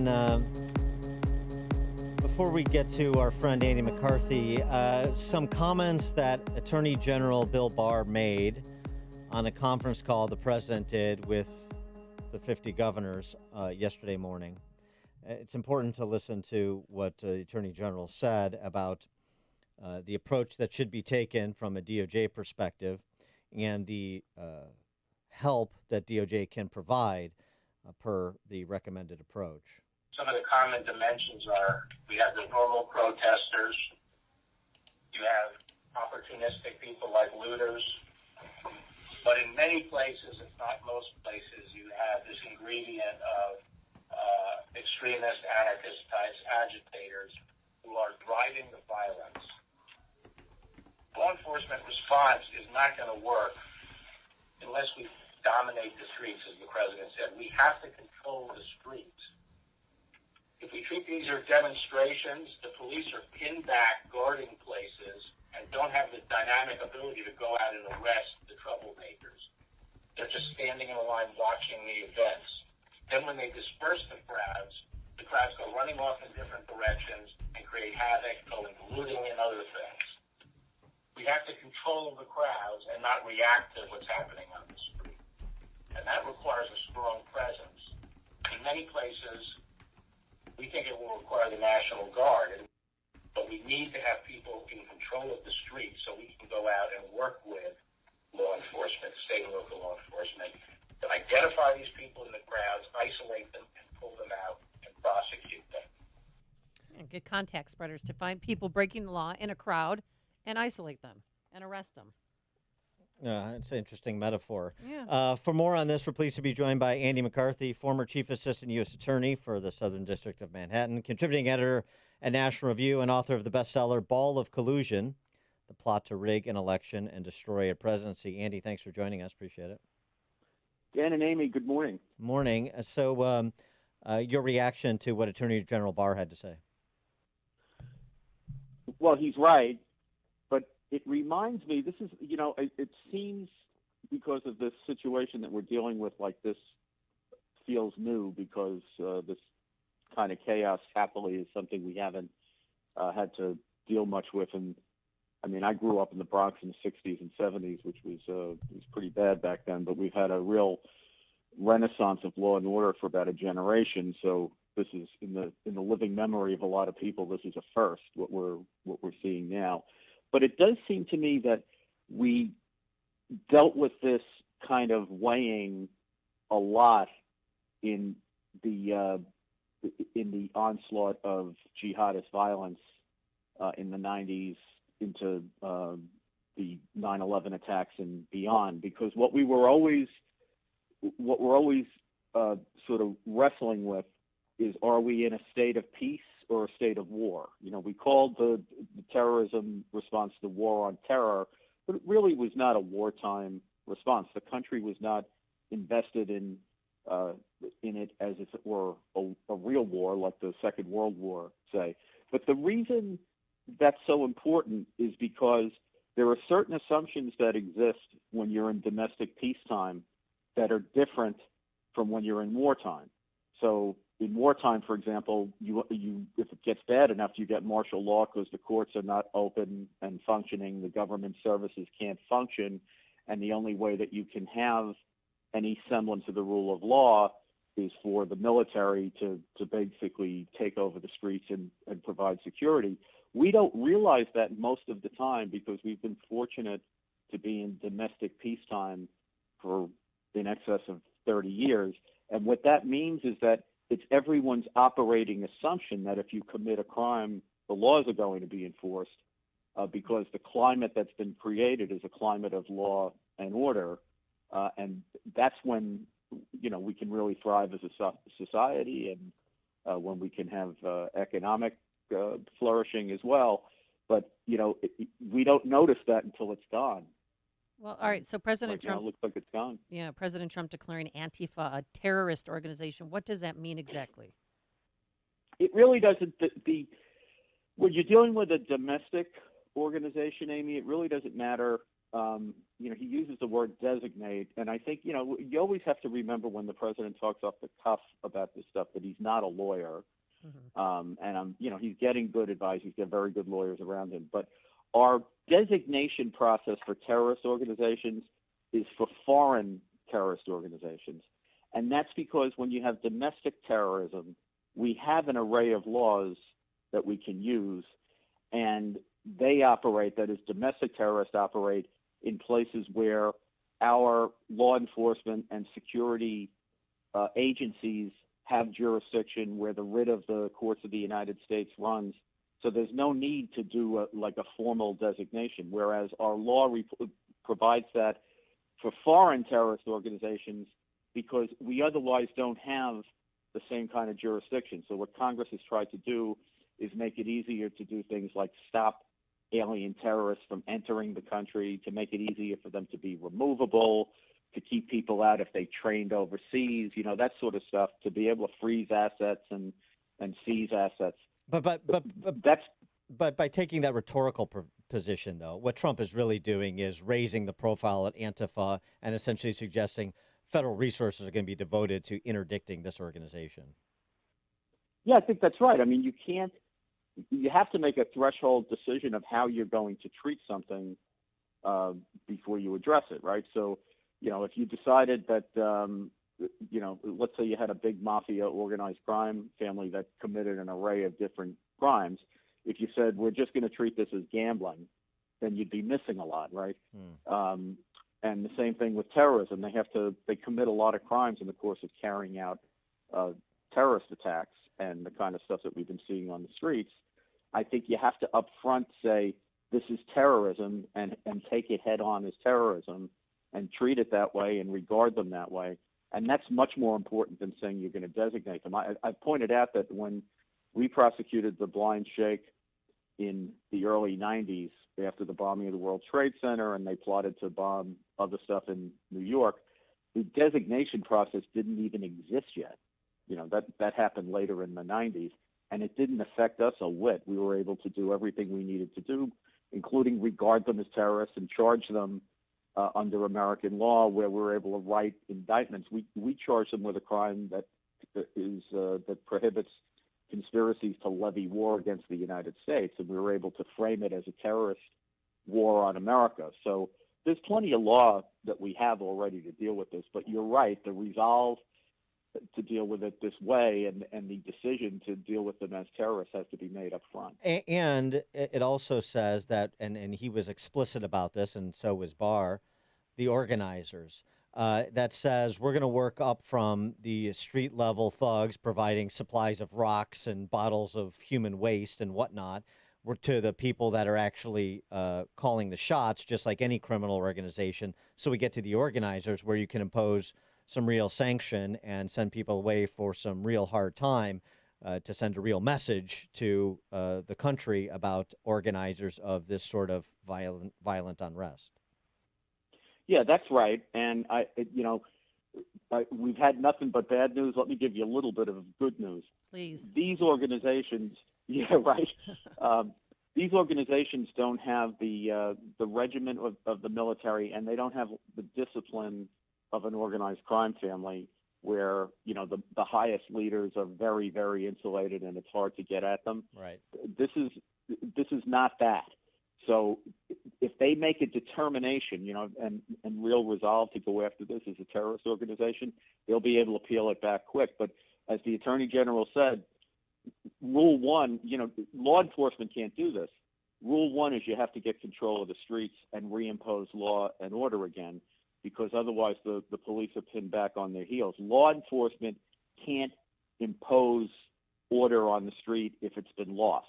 Glenn, before we get to our friend Andy McCarthy, some comments that Attorney General Bill Barr made on a conference call the president did with the 50 governors yesterday morning. It's important to listen to what the Attorney General said about the approach that should be taken from a DOJ perspective and the help that DOJ can provide per the recommended approach. Some of the common dimensions are we have the normal protesters, you have opportunistic people like looters, but in many places, if not most places, you have this ingredient of extremist, anarchist types, agitators who are driving the violence. Law enforcement response is not going to work unless we dominate the streets, as the president said. We have to control the streets. If we treat these as demonstrations, the police are pinned back, guarding places, and don't have the dynamic ability to go out and arrest the troublemakers. They're just standing in a line watching the events. Then when they disperse the crowds go running off in different directions and create havoc, going looting and other things. We have to control the crowds and not react to what's happening on the street. And that requires a strong presence. In many places, we think it will require the National Guard, but we need to have people in control of the streets so we can go out and work with law enforcement, state and local law enforcement, to identify these people in the crowds, isolate them, and pull them out and prosecute them. And get contact spreaders to find people breaking the law in a crowd and isolate them and arrest them. It's an interesting metaphor. Yeah. For more on this, we're pleased to be joined by Andy McCarthy, former Chief Assistant U.S. Attorney for the Southern District of Manhattan, contributing editor at National Review and author of the bestseller Ball of Collusion, The Plot to Rig an Election and Destroy a Presidency. Andy, thanks for joining us. Appreciate it. Dan and Amy, good morning. Morning. So your reaction to what Attorney General Barr had to say? Well, he's right, but it reminds me, this is, it seems because of this situation that we're dealing with like this feels new because this kind of chaos happily is something we haven't had to deal much with. And I mean, I grew up in the Bronx in the 60s and 70s, which was pretty bad back then, but we've had a real renaissance of law and order for about a generation. So this is in the living memory of a lot of people. This is a first, what we're seeing now. But it does seem to me that we dealt with this kind of weighing a lot in the onslaught of jihadist violence in the 90s into the 9/11 attacks and beyond, because what we're always sort of wrestling with is, are we in a state of peace or a state of war? We called the terrorism response the war on terror, but it really was not a wartime response. The country was not invested in it as if it were a real war like the Second World War, say. But the reason that's so important is because there are certain assumptions that exist when you're in domestic peacetime that are different from when you're in wartime. So in wartime, for example, you if it gets bad enough, you get martial law because the courts are not open and functioning, the government services can't function, and the only way that you can have any semblance of the rule of law is for the military to basically take over the streets and provide security. We don't realize that most of the time because we've been fortunate to be in domestic peacetime for in excess of 30 years. And what that means is that it's everyone's operating assumption that if you commit a crime, the laws are going to be enforced because the climate that's been created is a climate of law and order. And that's when, we can really thrive as a society and when we can have economic flourishing as well. But, we don't notice that until it's gone. Well, all right. So President Trump, now it looks like it's gone. Yeah, President Trump declaring Antifa a terrorist organization. What does that mean exactly? It really doesn't. When you're dealing with a domestic organization, Amy, it really doesn't matter he uses the word designate, and I think, you always have to remember when the president talks off the cuff about this stuff that he's not a lawyer, and he's getting good advice. He's got very good lawyers around him. But our designation process for terrorist organizations is for foreign terrorist organizations, and that's because when you have domestic terrorism, we have an array of laws that we can use, and they operate, that is, domestic terrorists operate in places where our law enforcement and security agencies have jurisdiction, where the writ of the courts of the United States runs. So there's no need to do a formal designation, whereas our law provides that for foreign terrorist organizations because we otherwise don't have the same kind of jurisdiction. So what Congress has tried to do is make it easier to do things like stop alien terrorists from entering the country, to make it easier for them to be removable, to keep people out if they trained overseas, that sort of stuff, to be able to freeze assets and seize assets. But by taking that rhetorical position, though, what Trump is really doing is raising the profile at Antifa and essentially suggesting federal resources are going to be devoted to interdicting this organization. Yeah, I think that's right. I mean, you have to make a threshold decision of how you're going to treat something before you address it, right? So, if you decided that, let's say you had a big mafia organized crime family that committed an array of different crimes, if you said, we're just going to treat this as gambling, then you'd be missing a lot, right? And the same thing with terrorism. They commit a lot of crimes in the course of carrying out terrorist attacks and the kind of stuff that we've been seeing on the streets. I think you have to upfront say this is terrorism and take it head on as terrorism and treat it that way and regard them that way. And that's much more important than saying you're going to designate them. I pointed out that when we prosecuted the blind sheikh in the early 90s after the bombing of the World Trade Center, and they plotted to bomb other stuff in New York, the designation process didn't even exist yet. That happened later in the 90s, and it didn't affect us a whit. We were able to do everything we needed to do, including regard them as terrorists and charge them under American law, where we were able to write indictments. We charged them with a crime that prohibits conspiracies to levy war against the United States, and we were able to frame it as a terrorist war on America. So there's plenty of law that we have already to deal with this, but you're right, the resolve to deal with it this way and the decision to deal with them as terrorists has to be made up front. And it also says that, and he was explicit about this, and so was Barr, the organizers, that says we're going to work up from the street level thugs providing supplies of rocks and bottles of human waste and whatnot. We're to the people that are actually calling the shots, just like any criminal organization. So we get to the organizers, where you can impose some real sanction and send people away for some real hard time, to send a real message to the country about organizers of this sort of violent unrest. Yeah, that's right. And we've had nothing but bad news. Let me give you a little bit of good news. Please. These organizations, yeah, right. These organizations don't have the regiment of the military, and they don't have the discipline of an organized crime family, where the highest leaders are very, very insulated, and it's hard to get at them. Right. This is not that. So if they make a determination, and real resolve to go after this as a terrorist organization, they'll be able to peel it back quick. But as the Attorney General said, Rule 1, law enforcement can't do this. Rule 1 is you have to get control of the streets and reimpose law and order again, because otherwise the police are pinned back on their heels. Law enforcement can't impose order on the street if it's been lost.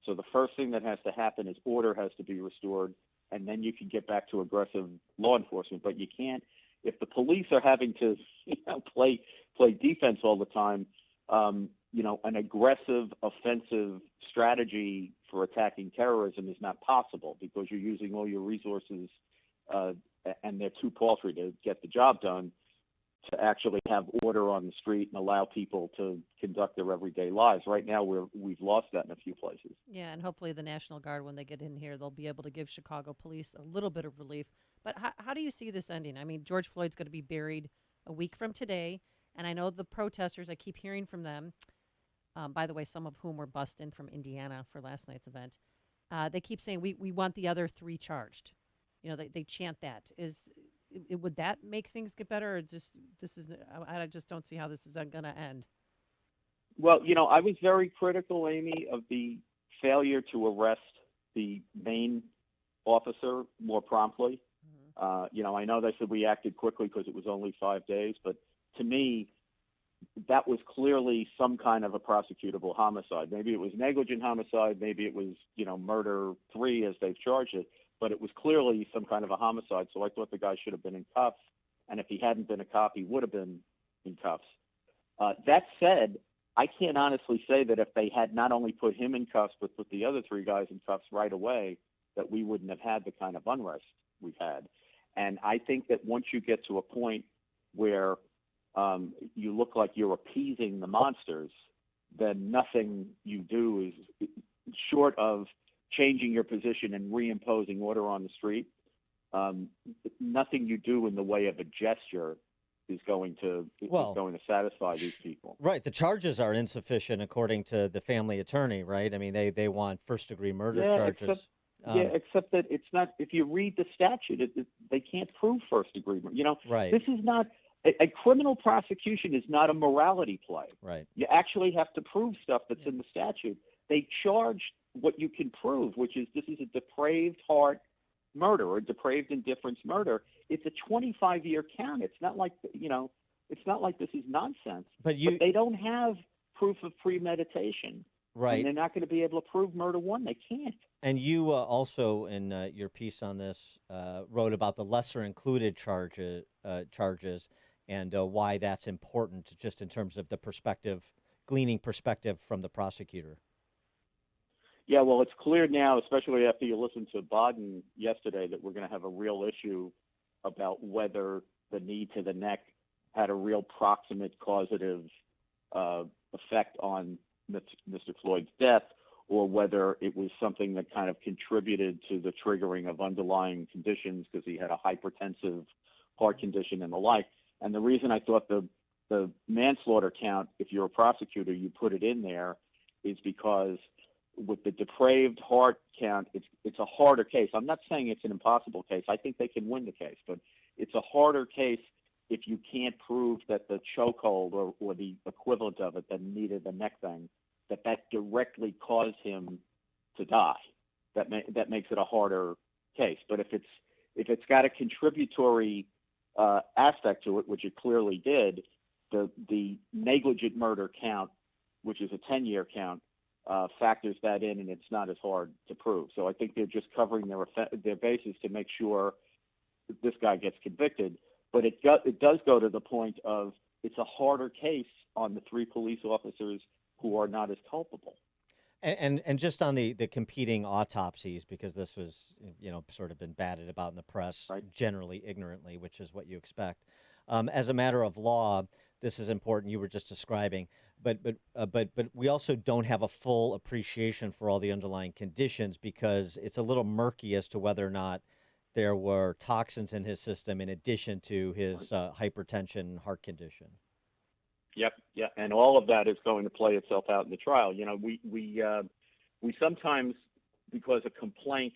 So the first thing that has to happen is order has to be restored, and then you can get back to aggressive law enforcement. But you can't, if the police are having to play defense all the time, an aggressive offensive strategy for attacking terrorism is not possible, because you're using all your resources and they're too paltry to get the job done to actually have order on the street and allow people to conduct their everyday lives. Right now, we've lost that in a few places. Yeah, and hopefully the National Guard, when they get in here, they'll be able to give Chicago police a little bit of relief. But how do you see this ending? I mean, George Floyd's going to be buried a week from today, and I know the protesters, I keep hearing from them, by the way, some of whom were bussed in from Indiana for last night's event, they keep saying, we want the other three charged. You know, they chant that. Would that make things get better, or I just don't see how this is going to end? Well, I was very critical, Amy, of the failure to arrest the main officer more promptly. I know they said we acted quickly because it was only 5 days, but to me, that was clearly some kind of a prosecutable homicide. Maybe it was negligent homicide, maybe it was, murder 3 as they've charged it, but it was clearly some kind of a homicide. So I thought the guy should have been in cuffs, and if he hadn't been a cop, he would have been in cuffs. That said, I can't honestly say that if they had not only put him in cuffs, but put the other 3 guys in cuffs right away, that we wouldn't have had the kind of unrest we've had. And I think that once you get to a point where you look like you're appeasing the monsters, then nothing you do is short of changing your position and reimposing order on the street. Nothing you do in the way of a gesture is going to satisfy these people. Right. The charges are insufficient according to the family attorney, right? I mean, they want first-degree murder charges. Except that it's not. If you read the statute, they can't prove first-degree murder. Right. This is not a criminal prosecution. Is not a morality play. Right. You actually have to prove stuff that's in the statute. They charge what you can prove, which is this is a depraved heart murder or depraved indifference murder. It's a 25-year count. It's not like it's not like this is nonsense. But they don't have proof of premeditation. Right. And they're not going to be able to prove murder 1. They can't. And you also, in your piece on this, wrote about the lesser included charges and why that's important, just in terms of the gleaning perspective from the prosecutor. Yeah, well, it's clear now, especially after you listened to Baden yesterday, that we're going to have a real issue about whether the knee to the neck had a real proximate causative effect on Mr. Floyd's death, or whether it was something that kind of contributed to the triggering of underlying conditions because he had a hypertensive heart condition and the like. And the reason I thought the manslaughter count, if you're a prosecutor, you put it in there, is because with the depraved heart count, it's a harder case. I'm not saying it's an impossible case. I think they can win the case, but it's a harder case if you can't prove that the chokehold or the equivalent of it, the knee to the neck thing, that directly caused him to die. That makes it a harder case. But if it's got a contributory aspect to it, which it clearly did, the negligent murder count, which is a 10-year count, factors that in, and it's not as hard to prove. So I think they're just covering their bases to make sure that this guy gets convicted. But it does go to the point of it's a harder case on the 3 police officers who are not as culpable. And just on the competing autopsies, because this was, sort of been batted about in the press, right, generally ignorantly, which is what you expect. As a matter of law, this is important. You were just describing, but we also don't have a full appreciation for all the underlying conditions, because it's a little murky as to whether or not there were toxins in his system in addition to his hypertension heart condition. Yep, yeah, and all of that is going to play itself out in the trial. We sometimes, because a complaint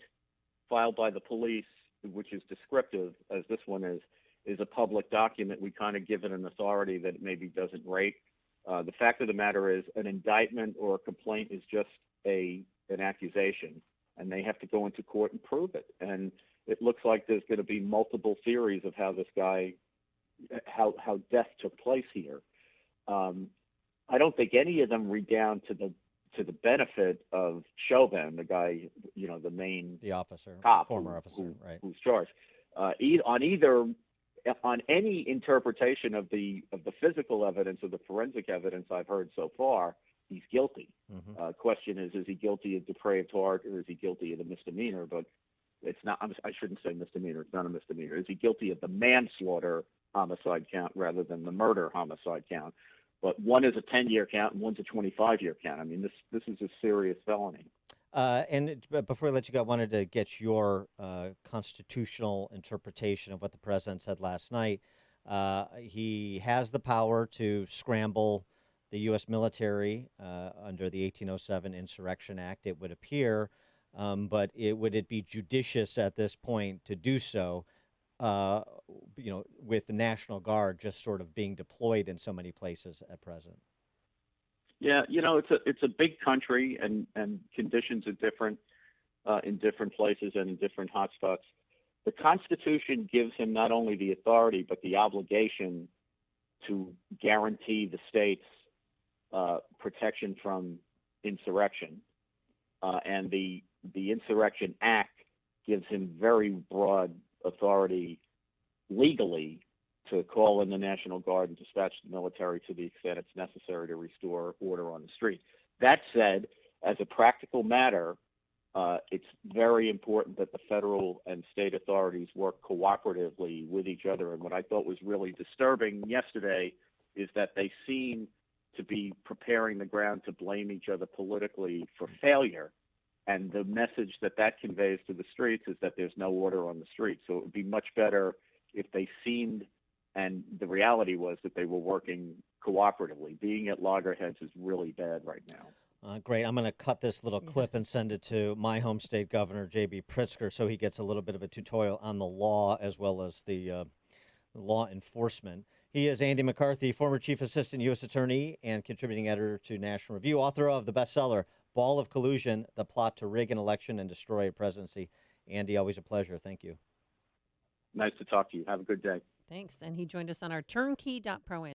filed by the police, which is descriptive, as this one is a public document, we kind of give it an authority that it maybe doesn't rate. The fact of the matter is, an indictment or a complaint is just an accusation, and they have to go into court and prove it. And it looks like there's going to be multiple theories of how this guy, how death took place here. I don't think any of them read down to the benefit of Chauvin, the guy, the officer, cop, former officer, right, who's charged. On any interpretation of the physical evidence or the forensic evidence I've heard so far, he's guilty. Mm-hmm. Question is he guilty of depraved heart, or is he guilty of the misdemeanor? But it's not. I shouldn't say misdemeanor. It's not a misdemeanor. Is he guilty of the manslaughter homicide count rather than the murder homicide count. But one is a 10-year count and one's a 25-year count. I mean, this is a serious felony. But before I let you go, I wanted to get your constitutional interpretation of what the president said last night. He has the power to scramble the U.S. military under the 1807 Insurrection Act, it would appear, but would it be judicious at this point to do so? With the National Guard just sort of being deployed in so many places at present. Yeah, it's a big country, and conditions are different in different places and in different hotspots. The Constitution gives him not only the authority but the obligation to guarantee the states protection from insurrection, and the Insurrection Act gives him very broad authority legally to call in the National Guard and dispatch the military to the extent it's necessary to restore order on the street. That said, as a practical matter, it's very important that the federal and state authorities work cooperatively with each other. And what I thought was really disturbing yesterday is that they seem to be preparing the ground to blame each other politically for failure. And the message that conveys to the streets is that there's no order on the street. So it would be much better if they seemed, and the reality was that they were working cooperatively. Being at loggerheads is really bad right now. Great. I'm going to cut this little clip and send it to my home state governor, J.B. Pritzker, so he gets a little bit of a tutorial on the law as well as the law enforcement. He is Andy McCarthy, former chief assistant U.S. attorney and contributing editor to National Review, author of the bestseller, Ball of Collusion, The Plot to Rig an Election and Destroy a Presidency. Andy, always a pleasure. Thank you. Nice to talk to you. Have a good day. Thanks. And he joined us on our turnkey.pro